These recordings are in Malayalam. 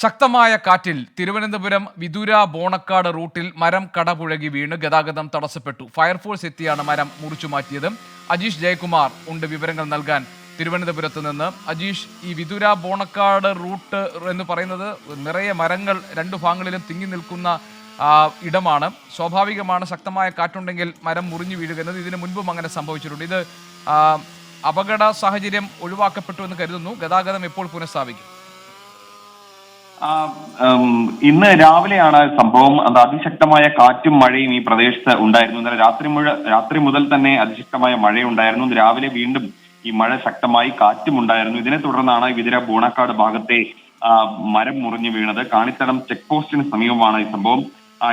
ശക്തമായ കാറ്റിൽ തിരുവനന്തപുരം വിതുര ബോണക്കാട് റൂട്ടിൽ മരം കടപുഴകി വീണ് ഗതാഗതം തടസ്സപ്പെട്ടു. ഫയർഫോഴ്സ് എത്തിയാണ് മരം മുറിച്ചു മാറ്റിയത്. അജീഷ് ജയകുമാർ ഉണ്ട് വിവരങ്ങൾ നൽകാൻ തിരുവനന്തപുരത്ത് നിന്ന്. അജീഷ്, ഈ വിതുര ബോണക്കാട് റൂട്ട് എന്ന് പറയുന്നത് നിറയെ മരങ്ങൾ രണ്ടു ഭാഗങ്ങളിലും തിങ്ങി നിൽക്കുന്ന ഇടമാണ്. സ്വാഭാവികമാണ് ശക്തമായ കാറ്റുണ്ടെങ്കിൽ മരം മുറിഞ്ഞു വീഴുക എന്നത്. ഇതിനു മുൻപും അങ്ങനെ സംഭവിച്ചിട്ടുണ്ട്. ഇത് അപകട സാഹചര്യം ഒഴിവാക്കപ്പെട്ടു എന്ന് കരുതുന്നു. ഗതാഗതം എപ്പോൾ പുനഃസ്ഥാപിക്കും? ഇന്ന് രാവിലെയാണ് സംഭവം. അത് അതിശക്തമായ കാറ്റും മഴയും ഈ പ്രദേശത്ത് ഉണ്ടായിരുന്നു. ഇന്നലെ രാത്രി മുതൽ തന്നെ അതിശക്തമായ മഴയുണ്ടായിരുന്നു. രാവിലെ വീണ്ടും ഈ മഴ ശക്തമായി കാറ്റും ഉണ്ടായിരുന്നു. ഇതിനെ തുടർന്നാണ് വിതുര ബോണക്കാട് ഭാഗത്തെ മരം മുറിഞ്ഞു വീണത്. കാണിത്തടം ചെക്ക് പോസ്റ്റിന് സമീപമാണ് ഈ സംഭവം.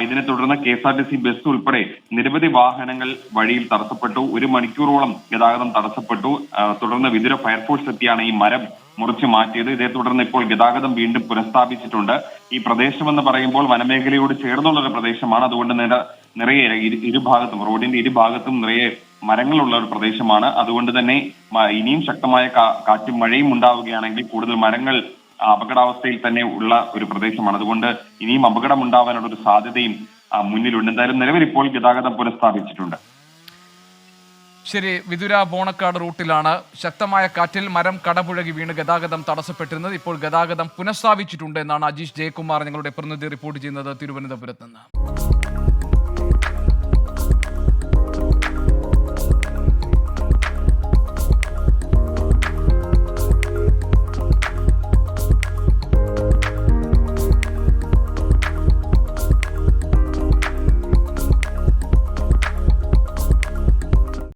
ഇതിനെ തുടർന്ന് KSRTC ബസ് ഉൾപ്പെടെ നിരവധി വാഹനങ്ങൾ വഴിയിൽ തടസ്സപ്പെട്ടു. 1 മണിക്കൂറോളം ഗതാഗതം തടസ്സപ്പെട്ടു. തുടർന്ന് വിതുര ഫയർഫോഴ്സ് എത്തിയാണ് ഈ മരം മുറിച്ചു മാറ്റിയത്. ഇതേ തുടർന്ന് ഇപ്പോൾ ഗതാഗതം വീണ്ടും പുനഃസ്ഥാപിച്ചിട്ടുണ്ട്. ഈ പ്രദേശമെന്ന് പറയുമ്പോൾ വനമേഖലയോട് ചേർന്നുള്ള ഒരു പ്രദേശമാണ്. അതുകൊണ്ട് നിറയെ ഇരുഭാഗത്തും റോഡിന്റെ ഇരുഭാഗത്തും നിറയെ മരങ്ങളുള്ള ഒരു പ്രദേശമാണ്. അതുകൊണ്ട് തന്നെ ഇനിയും ശക്തമായ കാറ്റും മഴയും ഉണ്ടാവുകയാണെങ്കിൽ കൂടുതൽ മരങ്ങൾ അപകടാവസ്ഥയിൽ തന്നെ ഉള്ള ഒരു പ്രദേശമാണ്. അതുകൊണ്ട് ഇനിയും അപകടം ഉണ്ടാവാനുള്ള ഒരു സാധ്യതയും മുന്നിലുണ്ട്. എന്തായാലും നിലവിൽ ഇപ്പോൾ ഗതാഗതം പുനഃസ്ഥാപിച്ചിട്ടുണ്ട്. ശരി, വിതുര ബോണക്കാട് റൂട്ടിലാണ് ശക്തമായ കാറ്റിൽ മരം കടപുഴകി വീണ് ഗതാഗതം തടസ്സപ്പെട്ടിരുന്നത്. ഇപ്പോൾ ഗതാഗതം പുനഃസ്ഥാപിച്ചിട്ടുണ്ട് എന്നാണ് അജീഷ് ജയകുമാർ ഞങ്ങളുടെ പ്രതിനിധി റിപ്പോർട്ട് ചെയ്യുന്നത് തിരുവനന്തപുരത്ത് നിന്ന്.